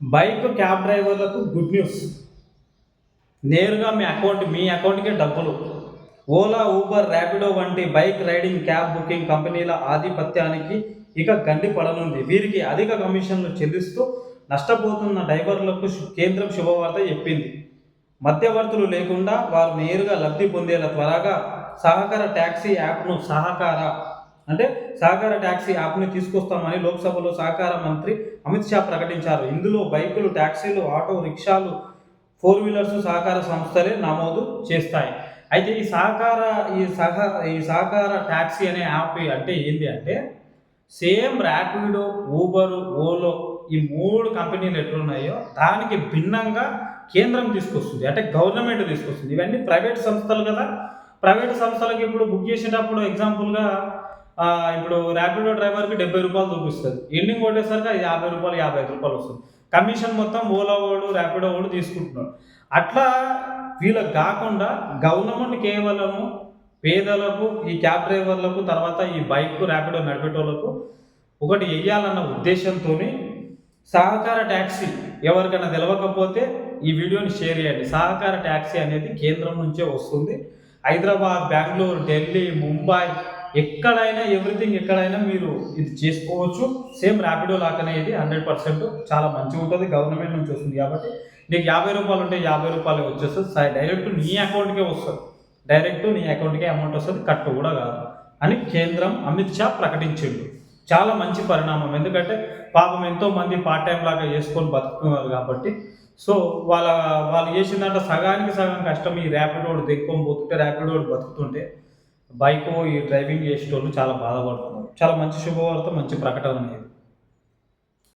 Bike cab డ్రైవర్లకు good news. నేరుగా మీ అకౌంట్‌కే డబ్బులు. ఓలా, ఊబర్, ర్యాపిడో వంటి బైక్ రైడింగ్, క్యాబ్ బుకింగ్ కంపెనీల ఆధిపత్యానికి ఇక గండి పడనుంది. వీరికి అధిక కమిషన్లు చెల్లిస్తూ నష్టపోతున్న డ్రైవర్లకు కేంద్రం శుభవార్త చెప్పింది. మధ్యవర్తులు లేకుండా వారు నేరుగా లబ్ధి పొందేలా త్వరగా సహకార ట్యాక్సీ యాప్‌ను సహకార ట్యాక్సీ యాప్‌ని తీసుకొస్తామని లోక్సభలో సహకార మంత్రి అమిత్ షా ప్రకటించారు. ఇందులో బైకులు, టాక్సీలు, ఆటో రిక్షాలు, ఫోర్ వీలర్స్ సహకార సంస్థలే నమోదు చేస్తాయి. అయితే ఈ సహకార ట్యాక్సీ అనే యాప్ అంటే ఏంటి అంటే, సేమ్ ర్యాపిడో, ఊబరు, ఓలో ఈ 3 కంపెనీలు ఎట్లున్నాయో దానికి భిన్నంగా కేంద్రం తీసుకొస్తుంది. అంటే గవర్నమెంట్ తీసుకొస్తుంది. ఇవన్నీ ప్రైవేట్ సంస్థలు కదా! ప్రైవేట్ సంస్థలకి ఇప్పుడు బుక్ చేసేటప్పుడు ఎగ్జాంపుల్‌గా ఇప్పుడు ర్యాపిడో డ్రైవర్‌కి రూ. 70 చూపిస్తది. ఎండింగ్ కొట్టేసరికి అది రూ. 50, రూ. 55 వస్తుంది. కమిషన్ మొత్తం ఓలా వోడు, ర్యాపిడో వోడు తీసుకుంటున్నాడు. అట్లా వీళ్ళకి కాకుండా గవర్నమెంట్ కేవలము పేదలకు, ఈ క్యాబ్ డ్రైవర్లకు, తర్వాత ఈ బైక్, ర్యాపిడో నడిపేటోళ్ళకు ఒకటి ఎయ్యాలన్న ఉద్దేశంతోని సహకార ట్యాక్సీ, ఎవరికైనా తెలవకపోతే ఈ వీడియోని షేర్ చేయండి. సహకార ట్యాక్సీ అనేది కేంద్రం నుంచే వస్తుంది. హైదరాబాద్, బెంగళూరు, ఢిల్లీ, ముంబై ఎక్కడైనా మీరు ఇది చేసుకోవచ్చు. సేమ్ ర్యాపిడో లాగానే ఇది 100% చాలా మంచిగా ఉంటుంది. గవర్నమెంట్ నుంచి వస్తుంది కాబట్టి నీకు రూ. 50 ఉంటే రూ. 50 వచ్చేస్తుంది. డైరెక్ట్ నీ అకౌంట్కే వస్తుంది. డైరెక్ట్ నీ అకౌంట్కే అమౌంట్ వస్తుంది. కట్టు కూడా కాదు అని కేంద్రం అమిత్ షా ప్రకటించిండు. చాలా మంచి పరిణామం. ఎందుకంటే పాపం ఎంతోమంది పార్ట్ టైం లాగా చేసుకొని బతుకుతున్నారు కాబట్టి. సో వాళ్ళు చేసిందంటే సగానికి సగం కష్టం ఈ ర్యాపిడోడు దెక్కొని పోతుంటే, ర్యాపిడోడు బతుకుతుంటే ఈ డ్రైవింగ్ చేసేటోళ్ళు చాలా బాధపడుతున్నారు. చాలా మంచి శుభవార్త, మంచి ప్రకటన ఇది.